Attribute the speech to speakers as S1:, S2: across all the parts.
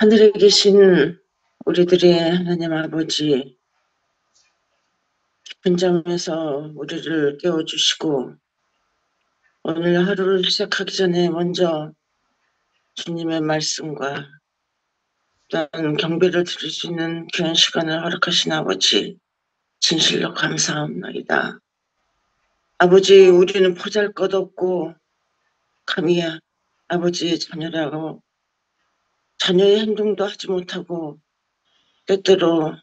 S1: 하늘에 계신 우리들의 하나님 아버지, 깊은 잠에서 우리를 깨워주시고 오늘 하루를 시작하기 전에 먼저 주님의 말씀과 또한 경배를 드릴 수 있는 귀한 시간을 허락하신 아버지, 진실로 감사합니다. 아버지, 우리는 보잘것없고 감히 아버지의 자녀라고 자녀의 행동도 하지 못하고 때때로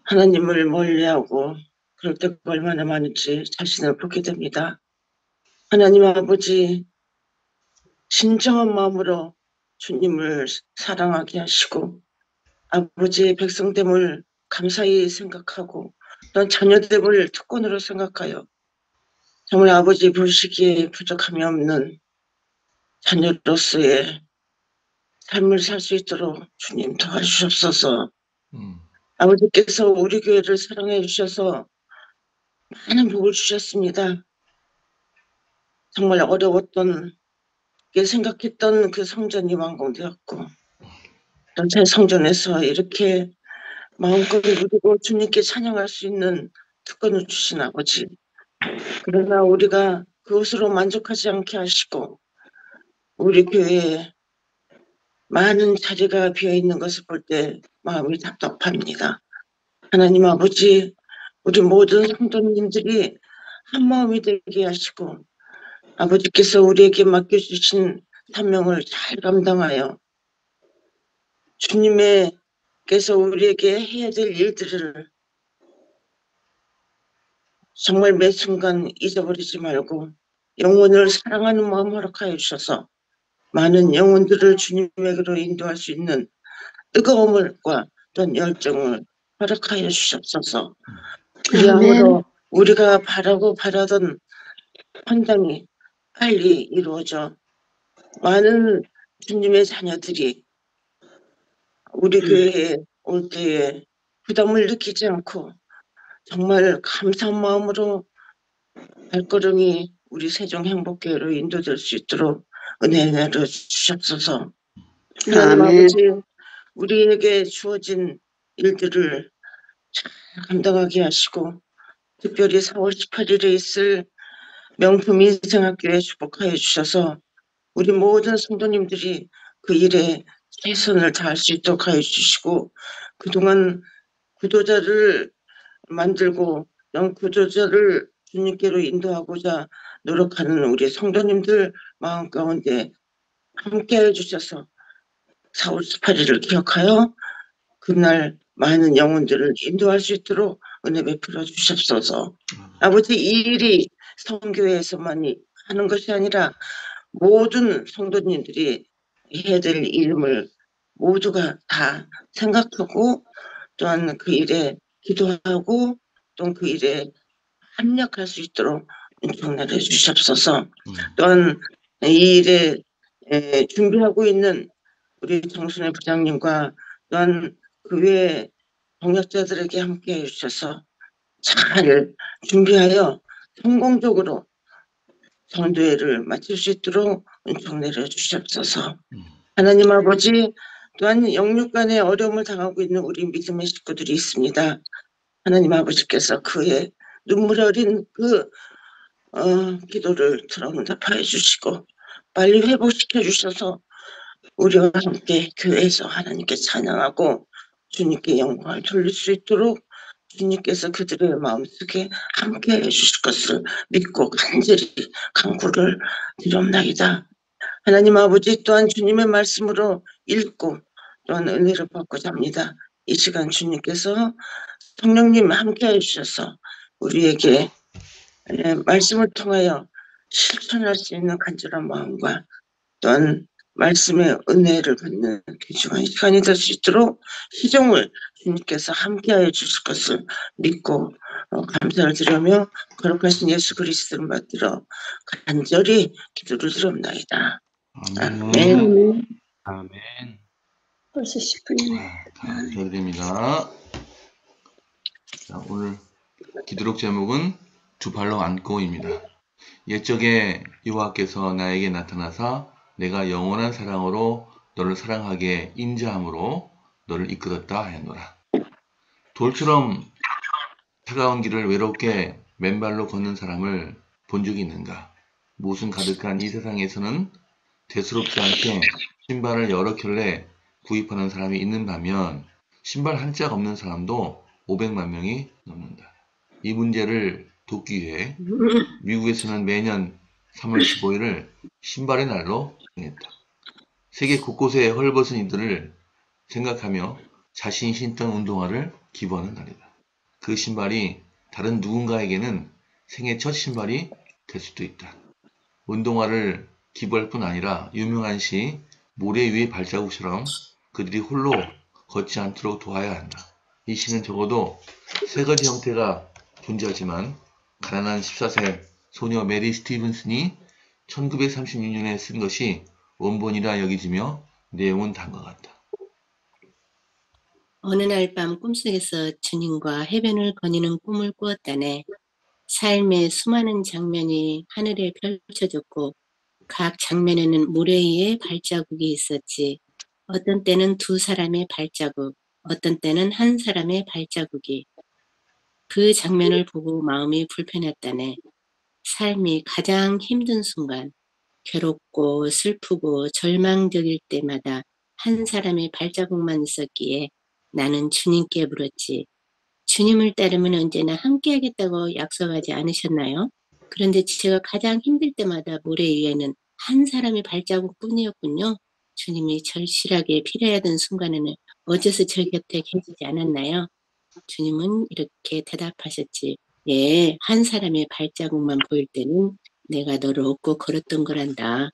S1: 하나님을 멀리하고 그럴 때가 얼마나 많은지 자신을 보게 됩니다. 하나님 아버지, 진정한 마음으로 주님을 사랑하게 하시고 아버지의 백성됨을 감사히 생각하고 또한 자녀됨을 특권으로 생각하여 정말 아버지 보시기에 부족함이 없는 자녀로서의 삶을 살 수 있도록 주님 도와주시옵소서. 아버지께서 우리 교회를 사랑해 주셔서 많은 복을 주셨습니다. 정말 어려웠던 생각했던 그 성전이 완공되었고 전체 성전에서 이렇게 마음껏 누리고 주님께 찬양할 수 있는 특권을 주신 아버지, 그러나 우리가 그것으로 만족하지 않게 하시고 우리 교회에 많은 자리가 비어있는 것을 볼 때 마음이 답답합니다. 하나님 아버지, 우리 모든 성도님들이 한마음이 되게 하시고 아버지께서 우리에게 맡겨주신 사명을 잘 감당하여 주님께서 우리에게 해야 될 일들을 정말 매 순간 잊어버리지 말고 영혼을 사랑하는 마음 허락하여 주셔서 많은 영혼들을 주님에게로 인도할 수 있는 뜨거움과 또한 열정을 허락하여 주셨소서. 그리함으로 우리가 바라고 바라던 환상이 빨리 이루어져 많은 주님의 자녀들이 우리 교회에 올 때에 부담을 느끼지 않고 정말 감사한 마음으로 발걸음이 우리 세종행복교회로 인도될 수 있도록 은혜 내려 주시옵소서. 하나님 아버지, 우리에게 주어진 일들을 잘 감당하게 하시고 특별히 4월 18일에 있을 명품 인생학교에 축복하여 주셔서 우리 모든 성도님들이 그 일에 최선을 다할 수 있도록 하여 주시고 그동안 구도자를 만들고 구도자를 주님께로 인도하고자 노력하는 우리 성도님들 마음 가운데 함께해 주셔서 4월 18일을 기억하여 그날 많은 영혼들을 인도할 수 있도록 은혜 베풀어 주시옵소서. 아버지, 이 일이 성교회에서만 하는 것이 아니라 모든 성도님들이 해야 될 일임을 모두가 다 생각하고 또한 그 일에 기도하고 또 그 일에 합력할 수 있도록 은총을 해주시옵소서. 또한 이 일에 준비하고 있는 우리 정순의 부장님과 또한 그 외에 동역자들에게 함께 해주셔서 잘 준비하여 성공적으로 성도회를 마칠 수 있도록 은총 내려주시옵소서. 하나님 아버지, 또한 영육간의 어려움을 당하고 있는 우리 믿음의 식구들이 있습니다. 하나님 아버지께서 그의 눈물 어린 그 기도를 들어응답하여 주시고 빨리 회복시켜 주셔서 우리와 함께 교회에서 하나님께 찬양하고 주님께 영광을 돌릴 수 있도록 주님께서 그들의 마음속에 함께 해주실 것을 믿고 간절히 간구를 드리옵나이다. 하나님 아버지, 또한 주님의 말씀으로 읽고 또한 은혜를 받고자 합니다. 이 시간 주님께서 성령님 함께 해주셔서 우리에게 말씀을 통하여 실천할 수 있는 간절한 마음과 또한 말씀의 은혜를 받는 귀중한 시간이 될 수 있도록 희종을 주님께서 함께하여 주실 것을 믿고 감사를 드리며 거룩하신 예수 그리스도를 받들어 간절히 기도를 드립나이다. 아멘.
S2: 아멘.
S3: 벌써 10분이네.
S2: 감사드립니다. 자, 오늘 기도록 제목은 두 발로 안고입니다. 옛적에 여호와께서 나에게 나타나사 내가 영원한 사랑으로 너를 사랑하게 인자함으로 너를 이끌었다 하였노라. 돌처럼 차가운 길을 외롭게 맨발로 걷는 사람을 본 적이 있는가? 무슨 가득한 이 세상에서는 대수롭지 않게 신발을 여러 켤레 구입하는 사람이 있는 반면 신발 한 짝 없는 사람도 500만 명이 넘는다. 이 문제를 돕기 위해 미국에서는 매년 3월 15일을 신발의 날로 정했다. 세계 곳곳에 헐벗은 이들을 생각하며 자신이 신던 운동화를 기부하는 날이다. 그 신발이 다른 누군가에게는 생애 첫 신발이 될 수도 있다. 운동화를 기부할 뿐 아니라 유명한 시 모래 위의 발자국처럼 그들이 홀로 걷지 않도록 도와야 한다. 이 시는 적어도 세 가지 형태가 존재하지만 가난한 14세 소녀 메리 스티븐슨이 1936년에 쓴 것이 원본이라 여기지며 내용은 다음과 같다.
S4: 어느 날 밤 꿈속에서 주님과 해변을 거니는 꿈을 꾸었다네. 삶의 수많은 장면이 하늘에 펼쳐졌고 각 장면에는 모래 위에 발자국이 있었지. 어떤 때는 두 사람의 발자국, 어떤 때는 한 사람의 발자국이. 그 장면을 보고 마음이 불편했다네. 삶이 가장 힘든 순간, 괴롭고 슬프고 절망적일 때마다 한 사람의 발자국만 있었기에 나는 주님께 물었지. 주님을 따르면 언제나 함께하겠다고 약속하지 않으셨나요? 그런데 제가 가장 힘들 때마다 모래 위에는 한 사람의 발자국뿐이었군요. 주님이 절실하게 필요하던 순간에는 어째서 저 곁에 계시지 않았나요? 주님은 이렇게 대답하셨지. 예, 한 사람의 발자국만 보일 때는 내가 너를 업고 걸었던 거란다.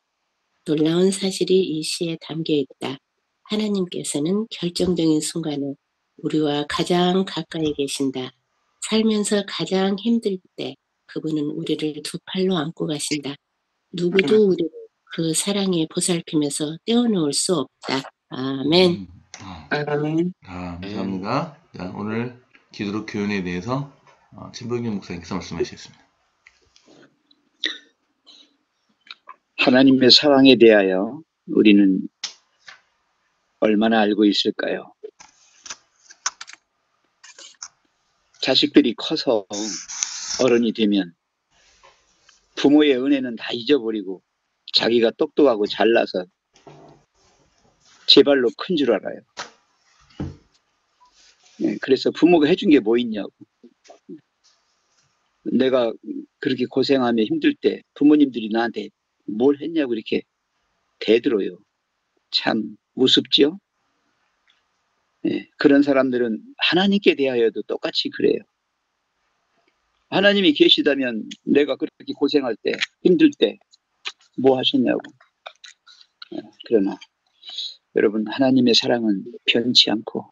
S4: 놀라운 사실이 이 시에 담겨 있다. 하나님께서는 결정적인 순간에 우리와 가장 가까이 계신다. 살면서 가장 힘들 때 그분은 우리를 두 팔로 안고 가신다. 누구도 우리를 그 사랑에 보살피면서 떼어놓을 수 없다. 아멘.
S1: 아멘.
S2: 감사합니다. 자, 오늘 기도로 교훈에 대해서 진봉균 목사님께서 말씀하시겠습니다.
S5: 하나님의 사랑에 대하여 우리는 얼마나 알고 있을까요? 자식들이 커서 어른이 되면 부모의 은혜는 다 잊어버리고 자기가 똑똑하고 잘나서 제 발로 큰 줄 알아요. 그래서 부모가 해준 게 뭐 있냐고. 내가 그렇게 고생하며 힘들 때 부모님들이 나한테 뭘 했냐고 이렇게 대들어요. 참 우습지요? 그런 사람들은 하나님께 대하여도 똑같이 그래요. 하나님이 계시다면 내가 그렇게 고생할 때, 힘들 때 뭐 하셨냐고. 그러나 여러분, 하나님의 사랑은 변치 않고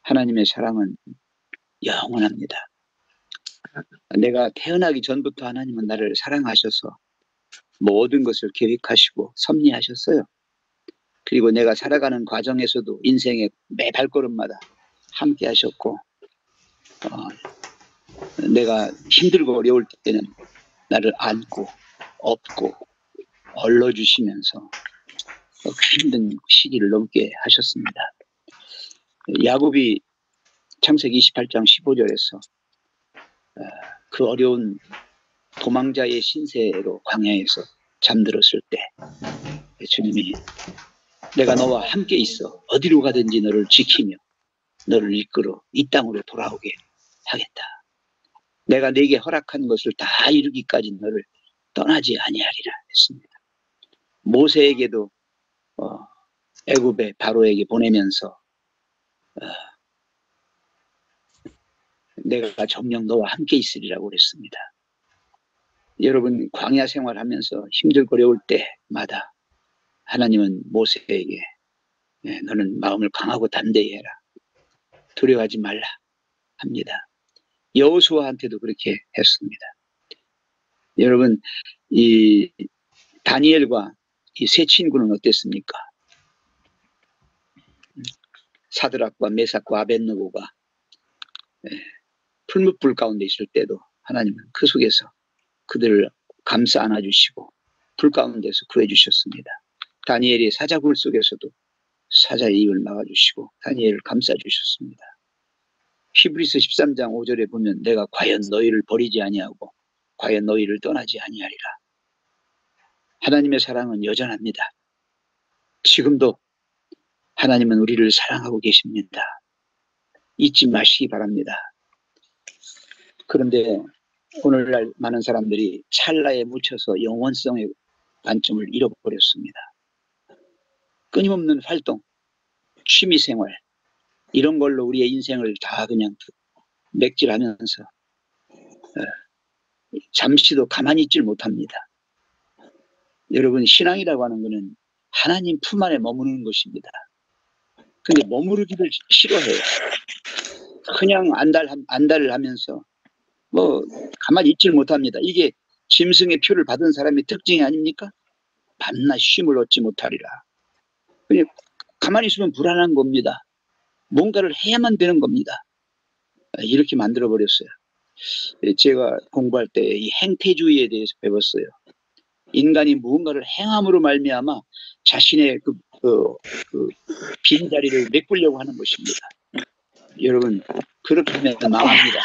S5: 하나님의 사랑은 영원합니다. 내가 태어나기 전부터 하나님은 나를 사랑하셔서 모든 것을 계획하시고 섭리하셨어요. 그리고 내가 살아가는 과정에서도 인생의 매 발걸음마다 함께 하셨고 내가 힘들고 어려울 때는 나를 안고 업고 얼러주시면서 힘든 시기를 넘게 하셨습니다. 야곱이 창세기 28장 15절에서 그 어려운 도망자의 신세로 광야에서 잠들었을 때 주님이 내가 너와 함께 있어 어디로 가든지 너를 지키며 너를 이끌어 이 땅으로 돌아오게 하겠다. 내가 네게 허락한 것을 다 이루기까지 너를 떠나지 아니하리라 했습니다. 모세에게도 애굽의 바로에게 보내면서 내가 정녕 너와 함께 있으리라고 그랬습니다. 여러분 광야 생활하면서 힘들고 어려울 때마다 하나님은 모세에게 너는 마음을 강하고 담대히 해라. 두려워하지 말라 합니다. 여호수아한테도 그렇게 했습니다. 여러분 이 다니엘과 이 세 친구는 어땠습니까? 사드락과 메삭과 아벳느고가 풀무불 가운데 있을 때도 하나님은 그 속에서 그들을 감싸 안아주시고 불 가운데서 구해주셨습니다. 다니엘이 사자굴 속에서도 사자의 입을 막아주시고 다니엘을 감싸주셨습니다. 히브리서 13장 5절에 보면 내가 과연 너희를 버리지 아니하고 과연 너희를 떠나지 아니하리라. 하나님의 사랑은 여전합니다. 지금도 하나님은 우리를 사랑하고 계십니다. 잊지 마시기 바랍니다. 그런데 오늘날 많은 사람들이 찰나에 묻혀서 영원성의 관점을 잃어버렸습니다. 끊임없는 활동, 취미생활 이런 걸로 우리의 인생을 다 그냥 맥질하면서 잠시도 가만히 있질 못합니다. 여러분, 신앙이라고 하는 것은 하나님 품 안에 머무르는 것입니다. 근데 머무르기를 싫어해요. 그냥 안달을 하면서 뭐 가만히 있질 못합니다. 이게 짐승의 표를 받은 사람의 특징이 아닙니까? 밤낮 쉼을 얻지 못하리라. 그냥 가만히 있으면 불안한 겁니다. 뭔가를 해야만 되는 겁니다. 이렇게 만들어버렸어요. 제가 공부할 때 이 행태주의에 대해서 배웠어요. 인간이 무언가를 행함으로 말미암아 자신의 그 빈자리를 메꾸려고 하는 것입니다. 여러분, 그렇게 하면 망합니다.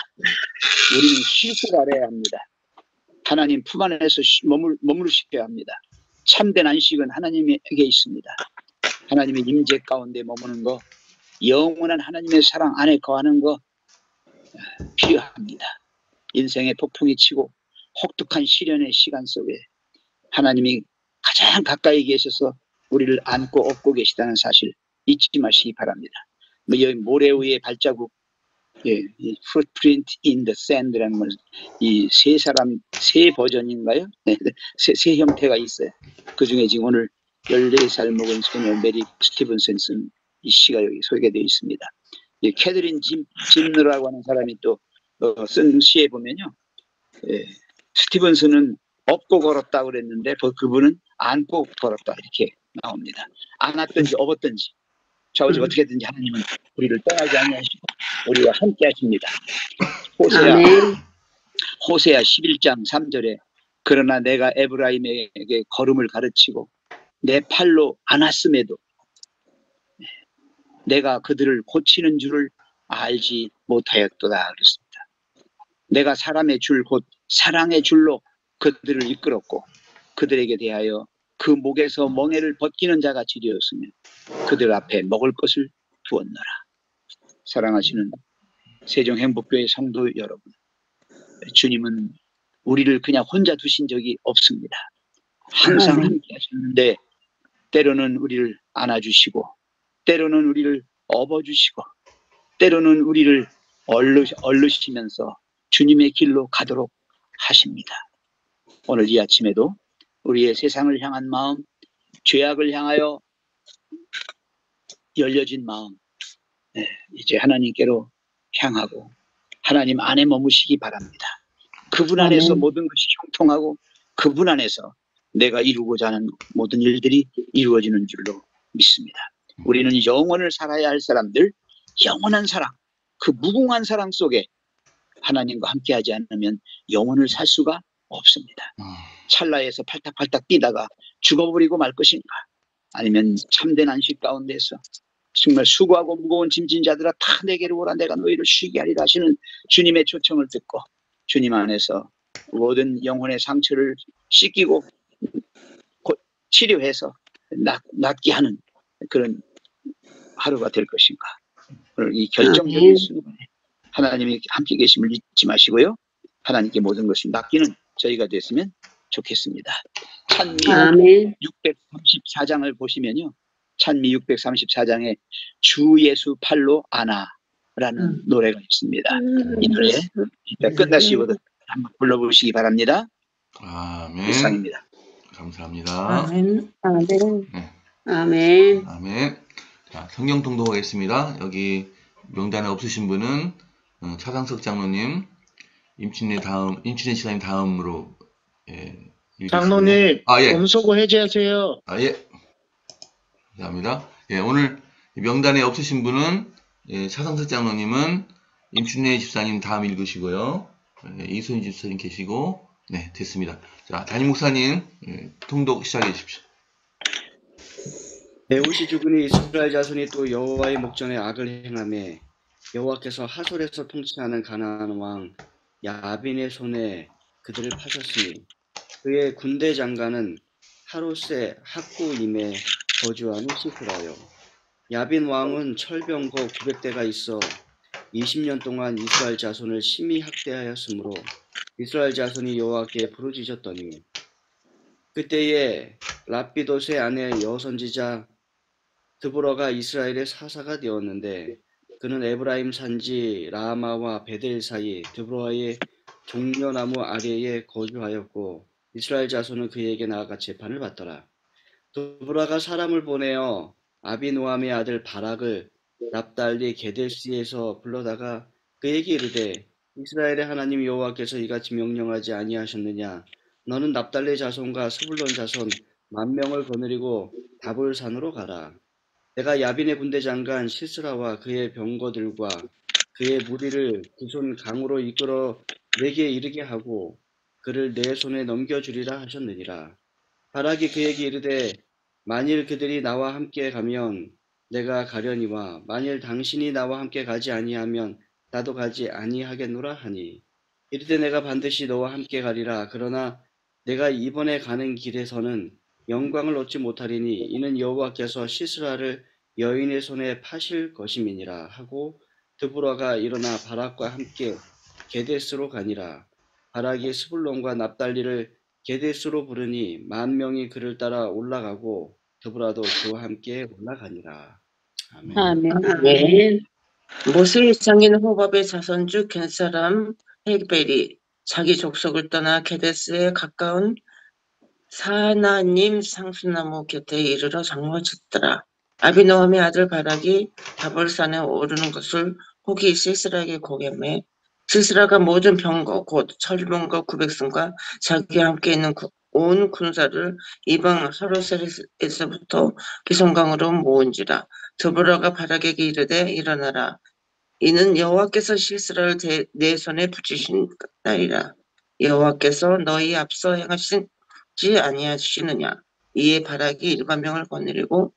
S5: 우리는 쉴 알아야 합니다. 하나님 품 안에서 머무르셔야 합니다. 참된 안식은 하나님에게 있습니다. 하나님의 임재 가운데 머무는 거, 영원한 하나님의 사랑 안에 거하는 거 필요합니다. 인생의 폭풍이 치고 혹독한 시련의 시간 속에 하나님이 가장 가까이 계셔서 우리를 안고 업고 계시다는 사실 잊지 마시기 바랍니다. 여기 모래 위에 발자국, footprint in the sand라는 건 이 세 버전인가요? 세 형태가 있어요. 그 중에 지금 오늘 14살 먹은 소녀 메리 스티븐슨 쓴 이 시가 여기 소개되어 있습니다. 이 캐드린 짐너라고 하는 사람이 또 쓴 시에 보면요, 스티븐슨은 업고 걸었다고 그랬는데 그분은 안고 걸었다 이렇게 나옵니다. 안았든지 업었든지 좌우지 어떻게든지 하나님은 우리를 떠나지 아니하시고 우리와 함께 하십니다. 호세아 11장 3절에 그러나 내가 에브라임에게 걸음을 가르치고 내 팔로 안았음에도 내가 그들을 고치는 줄을 알지 못하였도다 그랬습니다. 내가 사람의 줄 곧 사랑의 줄로 그들을 이끌었고 그들에게 대하여 그 목에서 멍에를 벗기는 자같이 되었으며 그들 앞에 먹을 것을 두었노라. 사랑하시는 세종행복교회 성도 여러분, 주님은 우리를 그냥 혼자 두신 적이 없습니다. 항상 함께 하셨는데 때로는 우리를 안아주시고 때로는 우리를 업어주시고 때로는 우리를 얼르시면서 주님의 길로 가도록 하십니다. 오늘 이 아침에도 우리의 세상을 향한 마음, 죄악을 향하여 열려진 마음, 이제 하나님께로 향하고 하나님 안에 머무시기 바랍니다. 그분 안에서 모든 것이 형통하고 그분 안에서 내가 이루고자 하는 모든 일들이 이루어지는 줄로 믿습니다. 우리는 영원을 살아야 할 사람들, 영원한 사랑, 그 무궁한 사랑 속에 하나님과 함께하지 않으면 영원을 살 수가 없습니다. 찰나에서 팔딱팔딱 뛰다가 죽어버리고 말 것인가, 아니면 참된 안식 가운데서 정말 수고하고 무거운 짐진 자들아 다 내게로 오라 내가 너희를 쉬게 하리라 하시는 주님의 초청을 듣고 주님 안에서 모든 영혼의 상처를 씻기고 치료해서 낫게 하는 그런 하루가 될 것인가. 오늘 이 결정적인 순간에 하나님이 함께 계심을 잊지 마시고요. 하나님께 모든 것을 맡기는 저희가 됐으면 좋겠습니다. 찬미 634장을 보시면요. 찬미 634장에 주 예수 팔로 안아라는 노래가 있습니다. 이 노래 끝나시고도 한번 불러보시기 바랍니다.
S2: 아멘.
S5: 이상입니다.
S2: 감사합니다.
S3: 아멘. 아멘.
S2: 네.
S3: 아멘.
S2: 아멘. 자, 성경 통독하겠습니다. 여기 명단에 없으신 분은 차상석 장로님, 임춘희 시사님 다음으로
S6: 장로님,
S2: 예.
S6: 음소거 해제하세요.
S2: 예. 감사합니다. 예, 오늘 명단에 없으신 분은 차상석 장로님은 임춘희 집사님 다음 읽으시고요. 이순희 집사님 계시고, 네, 됐습니다. 자, 담임 목사님 통독 시작해 주십시오.
S6: 에훗이 죽으니 이스라엘 자손이 또 여호와의 목전에 악을 행하매 여호와께서 하솔에서 통치하는 가나안 왕 야빈의 손에 그들을 파셨으니 그의 군대 장관은 하롯의 학구임에 거주하는 시스라요. 야빈 왕은 철병거 900대가 있어 20년 동안 이스라엘 자손을 심히 학대하였으므로 이스라엘 자손이 여호와께 부르짖었더니 그때에 랍비돗의 아내 여선지자 드보라가 이스라엘의 사사가 되었는데 그는 에브라임 산지 라마와 베델 사이 드보라의 종려나무 아래에 거주하였고 이스라엘 자손은 그에게 나아가 재판을 받더라. 드보라가 사람을 보내어 아비노함의 아들 바락을 납달리 게데스에서 불러다가 그에게 이르되 이스라엘의 하나님 여호와께서 이같이 명령하지 아니하셨느냐 너는 납달리 자손과 스불론 자손 10,000명을 거느리고 다볼산으로 가라. 내가 야빈의 군대 장관 시스라와 그의 병거들과 그의 무리를 그 손 강으로 이끌어 내게 이르게 하고 그를 내 손에 넘겨주리라 하셨느니라. 바락이 그에게 이르되 만일 그들이 나와 함께 가면 내가 가려니와 만일 당신이 나와 함께 가지 아니하면 나도 가지 아니하겠노라 하니 이르되 내가 반드시 너와 함께 가리라. 그러나 내가 이번에 가는 길에서는 영광을 얻지 못하리니 이는 여호와께서 시스라를 여인의 손에 파실 것임이니라 하고 드보라가 일어나 바락과 함께 게데스로 가니라. 바락이 스불론과 납달리를 게데스로 부르니 10,000명이 그를 따라 올라가고 드보라도 그와 함께 올라가니라. 아멘.
S3: 아멘.
S1: 아멘. 모세의 장인 호밥의 자손주 겐사람 헤벨이 자기 족속을 떠나 게데스에 가까운 사나님 상수나무 곁에 이르러 장막을 쳤더라. 아비노함의 아들 바락이 다볼산에 오르는 것을 혹이 시스라에게 고개매 시스라가 모든 병거 곧 철병거 900승과 자기와 함께 있는 온 군사를 이방 하로셀에서부터 기송강으로 모은지라. 드보라가 바락에게 이르되 일어나라. 이는 여호와께서 시스라를 내 손에 붙이신 날이라. 여호와께서 너희 앞서 행하시지 아니하시느냐. 이에 바락이 10,000명을 거느리고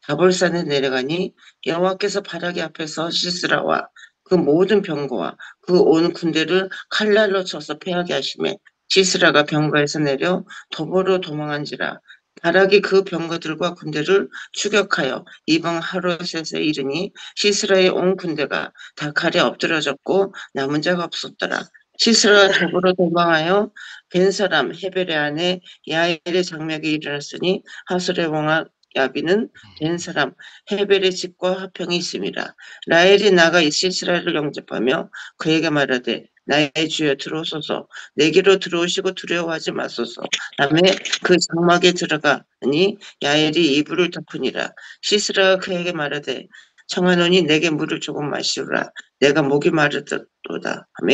S1: 다볼산에 내려가니 여호와께서 바락의 앞에서 시스라와 그 모든 병거와 그 온 군대를 칼날로 쳐서 패하게 하시매 시스라가 병거에서 내려 도보로 도망한지라. 바락이 그 병거들과 군대를 추격하여 이방 하롯셋에 이르니 시스라의 온 군대가 다 칼에 엎드려졌고 남은 자가 없었더라. 시스라가 도보로 도망하여 벤사람 헤벨의 아내 야엘의 장막에 일어났으니 하솔의 왕 야비는 벤사람 헤벨의 집과 화평이 있음이라. 라헬이 나가 시스라를 영접하며 그에게 말하되 나의 주여 들어오소서. 내게로 들어오시고 두려워하지 마소서. 다음에 그 장막에 들어가니 야엘이 이불을 덮으니라. 시스라가 그에게 말하되 청하노니 내게 물을 조금 마시라. 내가 목이 마르도다. 하며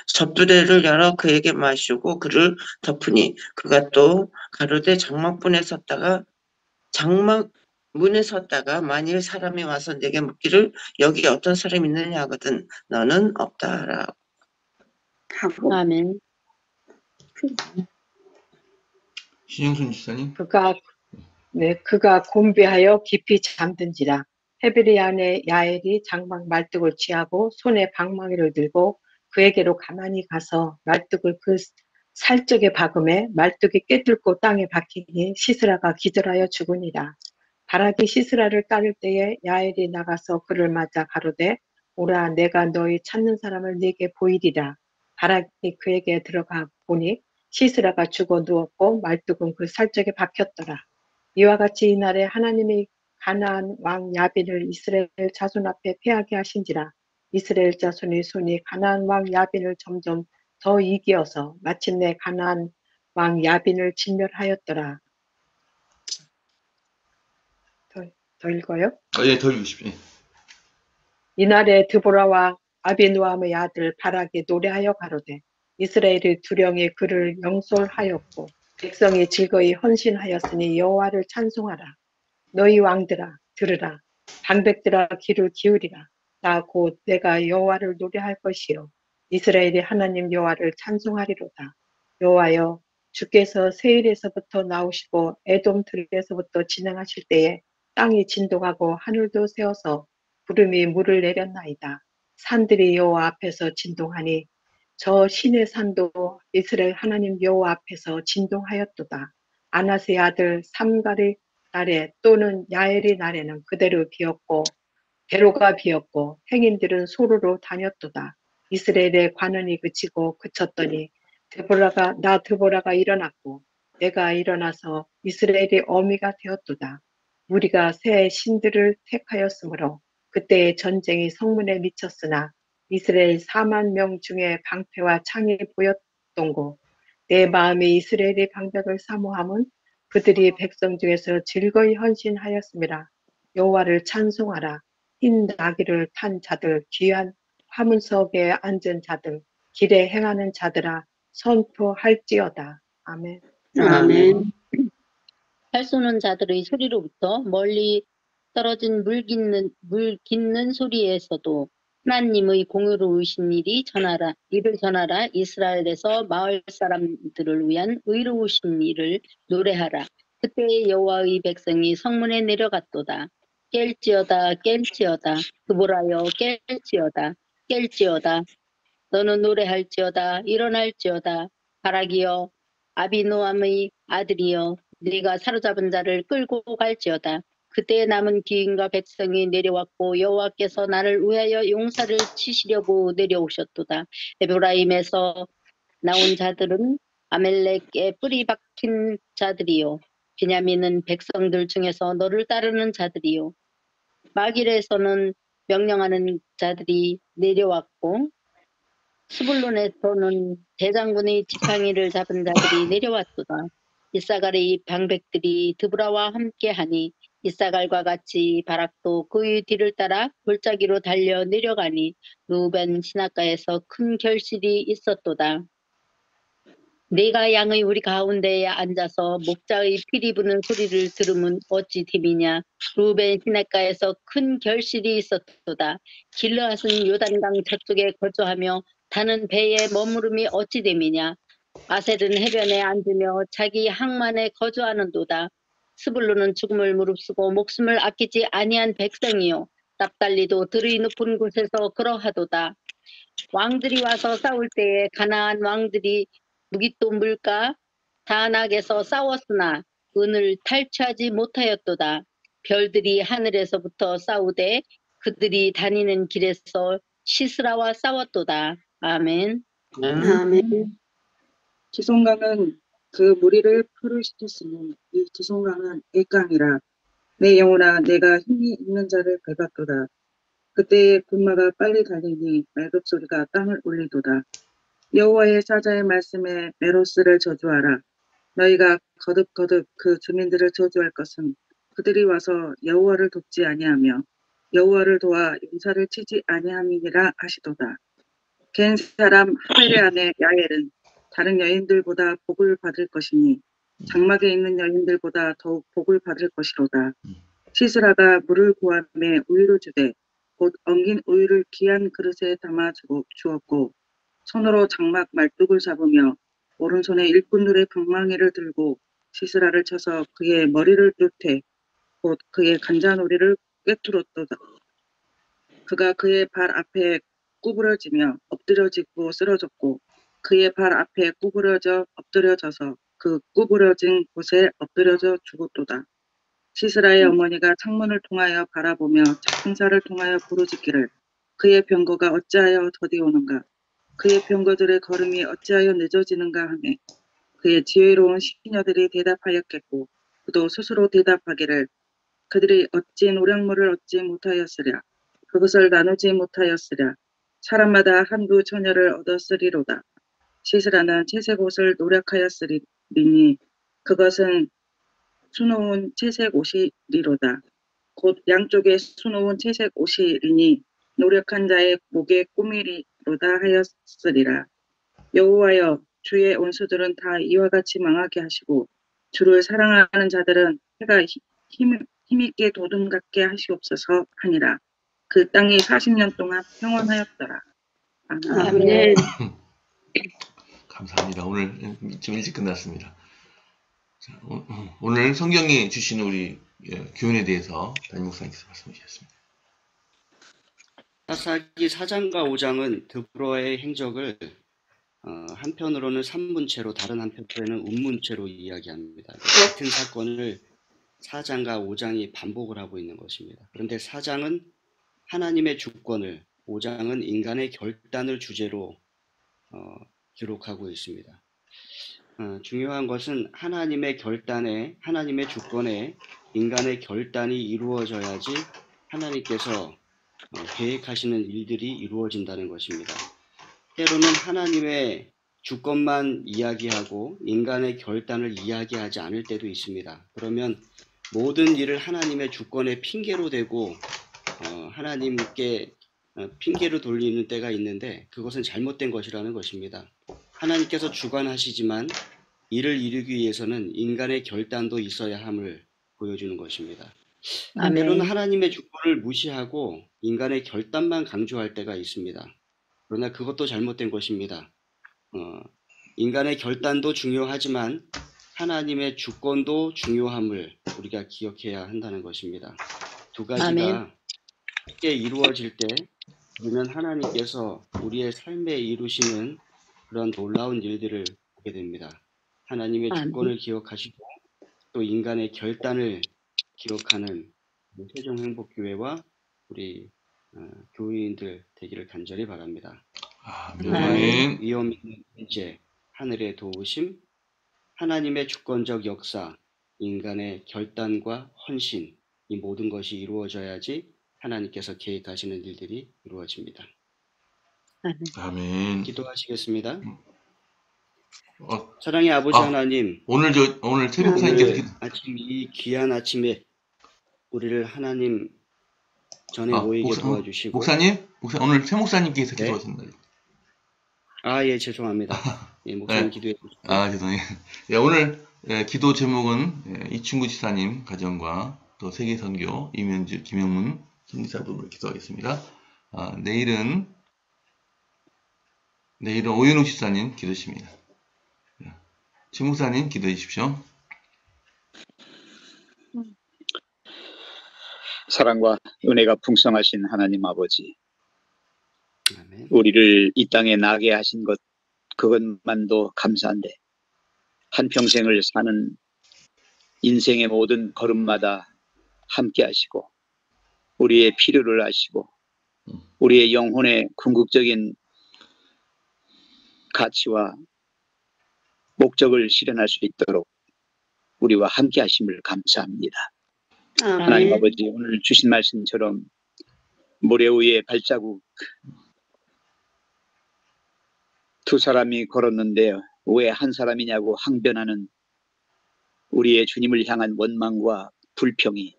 S1: 젖부대를 열어 그에게 마시고 그를 덮으니 그가 또 가로되 장막 문에 섰다가 만일 사람이 와서 내게 묻기를 여기 어떤 사람이 있느냐 하거든 너는 없다 하라. 하고
S3: 아멘.
S2: 신영순 지사님.
S7: 그가 곤배하여 깊이 잠든지라. 헤벨의 아내 야엘이 장막 말뚝을 취하고 손에 방망이를 들고 그에게로 가만히 가서 말뚝을 그 살적에 박음에 말뚝이 꿰뚫고 땅에 박히니 시스라가 기절하여 죽으니라. 바락이 시스라를 따를 때에 야엘이 나가서 그를 맞아 가로되 오라 내가 너희 찾는 사람을 네게 보이리라. 바락이 그에게 들어가 보니 시스라가 죽어 누웠고 말뚝은 그 살적에 박혔더라. 이와 같이 이날에 하나님이 가나안 왕 야빈을 이스라엘 자손 앞에 패하게 하신지라. 이스라엘 자손의 손이 가나안 왕 야빈을 점점 더 이기어서 마침내 가나안 왕 야빈을 진멸하였더라. 더 읽어요?
S2: 예, 더 읽으십시오.
S7: 이날에 드보라와 아비노함의 아들 바락이 노래하여 가로되 이스라엘의 두령이 그를 영솔하였고 백성이 즐거이 헌신하였으니 여호와를 찬송하라. 너희 왕들아 들으라. 방백들아 귀를 기울이라. 나 곧 내가 여호와를 노래할 것이요 이스라엘의 하나님 여호와를 찬송하리로다. 여호와여 주께서 세일에서부터 나오시고 에돔 들에서부터 진행하실 때에 땅이 진동하고 하늘도 세어서 구름이 물을 내렸나이다. 산들이 여호와 앞에서 진동하니 저 신의 산도 이스라엘 하나님 여호와 앞에서 진동하였도다. 아나스의 아들 삼갈의 날에 또는 야엘의 날에는 그대로 비었고 대로가 비었고 행인들은 소로로 다녔도다. 이스라엘의 관원이 그쳤더니 드보라가 일어났고 내가 일어나서 이스라엘의 어미가 되었도다. 우리가 새 신들을 택하였으므로 그때의 전쟁이 성문에 미쳤으나 이스라엘 4만 명 중에 방패와 창이 보였던고 내 마음이 이스라엘의 방백을 사모함은 그들이 백성 중에서 즐거이 헌신하였음이라. 여호와를 찬송하라. 흰 나귀를 탄 자들, 귀한 화문석에 앉은 자들, 길에 행하는 자들아 선포할지어다. 아멘.
S3: 아멘.
S8: 활 쏘는 자들의 소리로부터 멀리 떨어진 물 깃는 소리에서도 하나님의 공의로우신 이를 전하라. 이스라엘에서 마을 사람들을 위한 의로우신 일을 노래하라. 그때 여호와의 백성이 성문에 내려갔도다. 깰지어다. 드보라여 깰지어다. 너는 노래할지어다. 일어날지어다. 바라기여 아비노함의 아들이여 네가 사로잡은 자를 끌고 갈지어다. 그때 남은 귀인과 백성이 내려왔고 여호와께서 나를 위하여 용사를 치시려고 내려오셨도다. 에브라임에서 나온 자들은 아멜렉에 뿌리 박힌 자들이요 베냐민은 백성들 중에서 너를 따르는 자들이요 마길에서는 명령하는 자들이 내려왔고 스불론에서는 대장군의 지팡이를 잡은 자들이 내려왔도다. 이사갈의 방백들이 드브라와 함께하니 이사갈과 같이 바락도 그의 뒤를 따라 골짜기로 달려 내려가니 루벤 시냇가에서 큰 결실이 있었도다. 내가 양의 우리 가운데에 앉아서 목자의 피리 부는 소리를 들으면 어찌 됨이냐. 루벤 시냇가에서 큰 결실이 있었도다. 길르앗은 요단강 저쪽에 거주하며 다는 배에 머무름이 어찌 됨이냐. 아셀은 해변에 앉으며 자기 항만에 거주하는도다. 스불론은 죽음을 무릅쓰고 목숨을 아끼지 아니한 백성이요 납달리도 들의 높은 곳에서 그러하도다. 왕들이 와서 싸울 때에 가나안 왕들이 무깃도 물가 다낙에서 싸웠으나 은을 탈취하지 못하였도다. 별들이 하늘에서부터 싸우되 그들이 다니는 길에서 시스라와 싸웠도다. 아멘.
S3: 아멘.
S9: 지송강은 그 무리를 풀을 이 지송강은 일강이라. 내 영혼아 내가 힘이 있는 자를 밟았도다. 그때의 군마가 빨리 달리니 말급소리가 땅을 울리도다. 여호와의 사자의 말씀에 메로스를 저주하라. 너희가 거듭 그 주민들을 저주할 것은 그들이 와서 여호와를 돕지 아니하며 여호와를 도와 용사를 치지 아니함이니라 하시도다. 겐 사람 하벨의 아내 야엘은 다른 여인들보다 복을 받을 것이니 장막에 있는 여인들보다 더욱 복을 받을 것이로다. 시스라가 물을 구함에 우유를 주되 곧 엉긴 우유를 귀한 그릇에 담아 주었고 손으로 장막 말뚝을 잡으며 오른손에 일꾼들의 방망이를 들고 시스라를 쳐서 그의 머리를 뚫되 곧 그의 간자놀이를 꿰뚫었도다. 그가 그의 발 앞에 구부러지며 엎드려지고 쓰러졌고 그의 발 앞에 구부러져 엎드려져서 그 구부러진 곳에 엎드려져 죽었도다. 시스라의 어머니가 창문을 통하여 바라보며 작승사를 통하여 부르짖기를 그의 병거가 어찌하여 더디 오는가 그의 병거들의 걸음이 어찌하여 늦어지는가 하매 그의 지혜로운 시녀들이 대답하였겠고 그도 스스로 대답하기를 그들이 어찌 노량물을 얻지 못하였으랴 그것을 나누지 못하였으랴 사람마다 한두 처녀를 얻었으리로다. 시스라는 채색 옷을 노력하였으리니 그것은 수놓은 채색 옷이리로다. 곧 양쪽에 수놓은 채색 옷이리니 노력한 자의 목에 꾸미리로다 하였으리라. 여호와여 주의 원수들은 다 이와 같이 망하게 하시고 주를 사랑하는 자들은 해가 힘있게 도둠같게 하시옵소서 하니라. 그 땅이 40년 동안 평온하였더라.
S3: 아멘.
S2: 감사합니다. 오늘 좀 일찍 끝났습니다. 자, 오늘 성경이 주시는 우리 교훈에 대해서 담임 목사님께서 말씀해 주셨습니다.
S6: 사사기 4장과 5장은 드보라의 행적을 한편으로는 산문체로 다른 한편으로는 운문체로 이야기합니다. 같은 사건을 4장과 5장이 반복을 하고 있는 것입니다. 그런데 4장은 하나님의 주권을, 5장은 인간의 결단을 주제로 기록하고 있습니다. 중요한 것은 하나님의 결단에, 하나님의 주권에 인간의 결단이 이루어져야지 하나님께서 계획하시는 일들이 이루어진다는 것입니다. 때로는 하나님의 주권만 이야기하고 인간의 결단을 이야기하지 않을 때도 있습니다. 그러면 모든 일을 하나님의 주권의 핑계로 대고 하나님께 핑계로 돌리는 때가 있는데 그것은 잘못된 것이라는 것입니다. 하나님께서 주관하시지만 이를 이루기 위해서는 인간의 결단도 있어야 함을 보여주는 것입니다. 때로는 하나님의 주권을 무시하고 인간의 결단만 강조할 때가 있습니다. 그러나 그것도 잘못된 것입니다. 인간의 결단도 중요하지만 하나님의 주권도 중요함을 우리가 기억해야 한다는 것입니다. 두 가지가 함께 이루어질 때 우리는 하나님께서 우리의 삶에 이루시는 그런 놀라운 일들을 보게 됩니다. 하나님의 주권을 기억하시고 또 인간의 결단을 기억하는 세종행복교회와 우리 교인들 되기를 간절히 바랍니다.
S2: 아멘.
S6: 위험 있는 문제, 하늘의 도우심, 하나님의 주권적 역사, 인간의 결단과 헌신, 이 모든 것이 이루어져야지 하나님께서 계획하시는 일들이 이루어집니다.
S2: 아멘.
S6: 기도하시겠습니다. 사랑의 아버지 하나님,
S2: 오늘 새벽 목사님께서
S6: 아침 이 귀한 아침에 우리를 하나님 전에 모이게 도와주시고
S2: 목사님 오늘 새 목사님께서 기도하셨나요?
S6: 예, 죄송합니다. 예, 목사님 기도해 주시죠.
S2: 죄송해요. 예, 오늘 기도 제목은 이충구 지사님 가정과 또 세계선교 이면주 김영문 선지자 부부를 기도하겠습니다. 내일은 오윤욱 지사님 기도십니다. 최 목사님 기도해 주십시오.
S5: 사랑과 은혜가 풍성하신 하나님 아버지, 우리를 이 땅에 나게 하신 것 그것만도 감사한데 한평생을 사는 인생의 모든 걸음마다 함께 하시고 우리의 필요를 아시고 우리의 영혼의 궁극적인 가치와 목적을 실현할 수 있도록 우리와 함께 하심을 감사합니다. 하나님 아버지, 오늘 주신 말씀처럼 모래 위에 발자국 두 사람이 걸었는데 왜 한 사람이냐고 항변하는 우리의 주님을 향한 원망과 불평이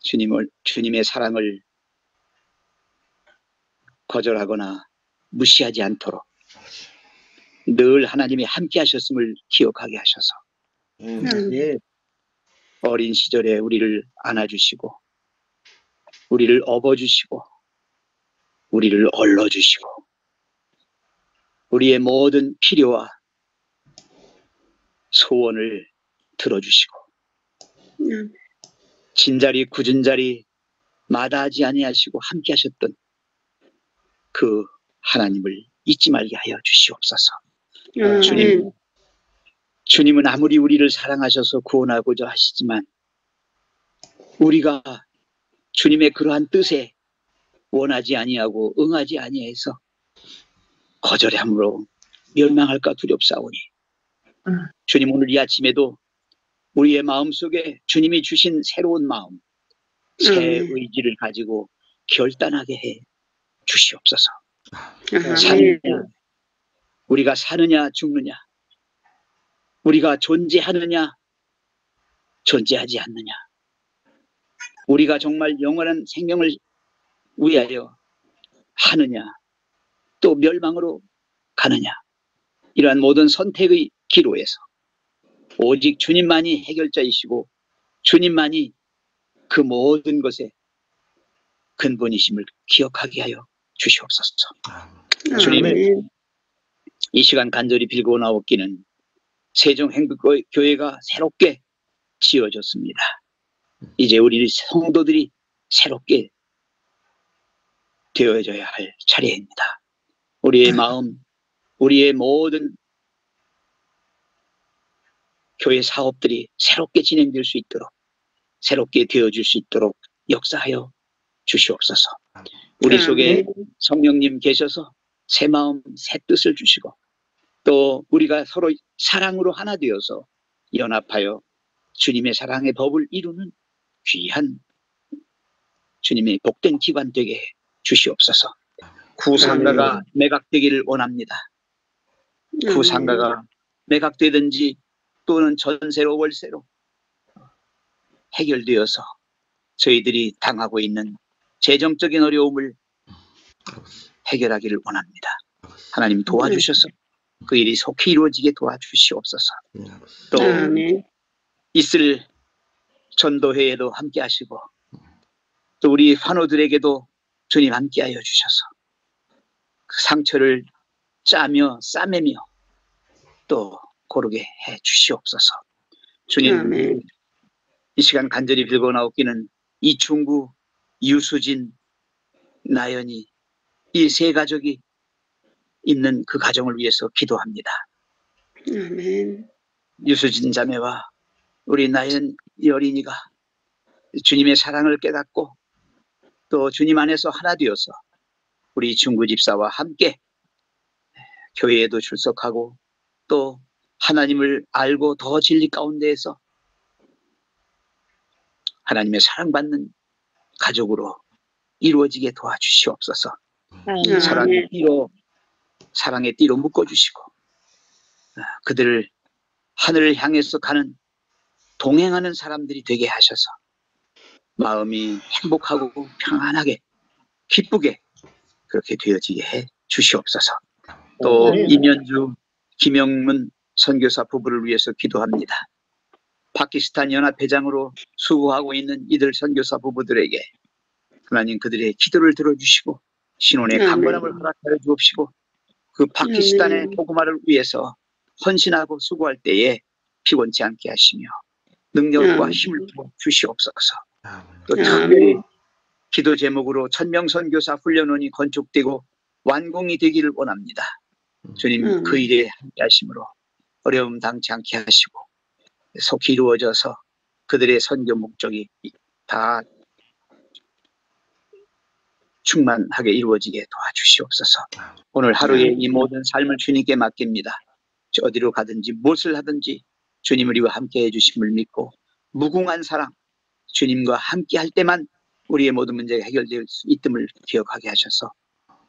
S5: 주님의 사랑을 거절하거나 무시하지 않도록 늘 하나님이 함께 하셨음을 기억하게 하셔서 어린 시절에 우리를 안아주시고 우리를 업어주시고 우리를 얼러주시고 우리의 모든 필요와 소원을 들어주시고 진자리 굳은 자리 마다하지 아니하시고 함께 하셨던 그 하나님을 잊지 말게 하여 주시옵소서. 주님은 아무리 우리를 사랑하셔서 구원하고자 하시지만 우리가 주님의 그러한 뜻에 원하지 아니하고 응하지 아니해서 거절함으로 멸망할까 두렵사오니 주님, 오늘 이 아침에도 우리의 마음속에 주님이 주신 새로운 마음, 새 의지를 가지고 결단하게 해 주시옵소서. 우리가 사느냐 죽느냐, 우리가 존재하느냐 존재하지 않느냐, 우리가 정말 영원한 생명을 위하여 하느냐 또 멸망으로 가느냐, 이러한 모든 선택의 기로에서 오직 주님만이 해결자이시고 주님만이 그 모든 것의 근본이심을 기억하게 하여 주시옵소서. 주님, 이 시간 간절히 빌고 나옵기는 세종행복교회가 새롭게 지어졌습니다. 이제 우리 성도들이 새롭게 되어져야 할 차례입니다. 우리의 마음, 우리의 모든 교회 사업들이 새롭게 진행될 수 있도록, 새롭게 되어질 수 있도록 역사하여 주시옵소서. 우리 속에 성령님 계셔서 새 마음, 새 뜻을 주시고, 또 우리가 서로 사랑으로 하나 되어서 연합하여 주님의 사랑의 법을 이루는 귀한 주님의 복된 기관 되게 해 주시옵소서. 구상가가 매각되기를 원합니다. 구상가가 매각되든지 또는 전세로 월세로 해결되어서 저희들이 당하고 있는 재정적인 어려움을 해결하기를 원합니다. 하나님 도와주셔서 그 일이 속히 이루어지게 도와주시옵소서. 또 있을 전도회에도 함께 하시고, 또 우리 환우들에게도 주님 함께하여 주셔서 그 상처를 짜며 싸매며 또 고르게 해 주시옵소서. 주님, 이 시간 간절히 빌고나옵기는 이충구, 유수진, 나연이 이 세 가족이 있는 그 가정을 위해서 기도합니다. 유수진 자매와 우리 나연 어린이가 주님의 사랑을 깨닫고 또 주님 안에서 하나 되어서 우리 중구 집사와 함께 교회에도 출석하고 또 하나님을 알고 더 진리 가운데에서 하나님의 사랑받는 가족으로 이루어지게 도와주시옵소서. 사랑의 띠로 묶어주시고 그들을 하늘을 향해서 가는 동행하는 사람들이 되게 하셔서 마음이 행복하고 평안하게 기쁘게 그렇게 되어지게 해 주시옵소서. 또 이면주, 김영문 선교사 부부를 위해서 기도합니다. 파키스탄 연합회장으로 수고하고 있는 이들 선교사 부부들에게 하나님 그들의 기도를 들어주시고 신혼의 강건함을 허락하여 주옵시고 그 파키스탄의 복음화를 위해서 헌신하고 수고할 때에 피곤치 않게 하시며 능력과 힘을 부어 주시옵소서. 또 특별히 기도 제목으로 천명선교사 훈련원이 건축되고 완공이 되기를 원합니다. 주님 그 일에 함께 하심으로 어려움 당치 않게 하시고 속히 이루어져서 그들의 선교 목적이 다 충만하게 이루어지게 도와주시옵소서. 오늘 하루의 이 모든 삶을 주님께 맡깁니다. 어디로 가든지 무엇을 하든지 주님 우리와 함께 해주심을 믿고 무궁한 사랑, 주님과 함께 할 때만 우리의 모든 문제가 해결될 수 있음을 기억하게 하셔서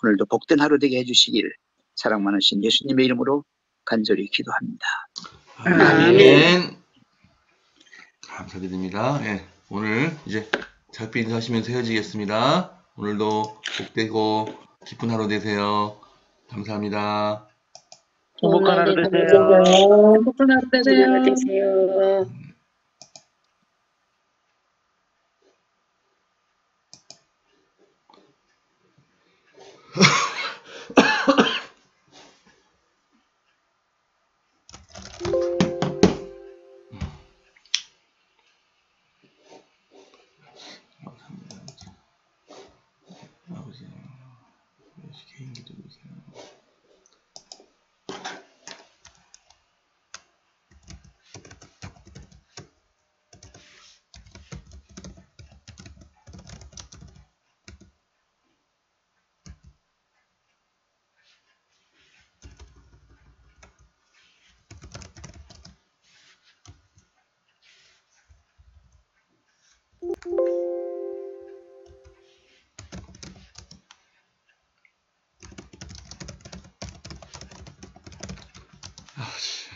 S5: 오늘도 복된 하루 되게 해주시기를 사랑 많으신 예수님의 이름으로 간절히 기도합니다.
S2: 아멘. 감사드립니다. 예, 오늘 이제 작별 인사하시면서 헤어지겠습니다. 오늘도 복되고 기쁜 하루 되세요. 감사합니다.
S8: 행복한 하루 되세요.
S3: 행복한 하루 되세요.
S2: 아버지, 개인 기도 주세요. 아버지.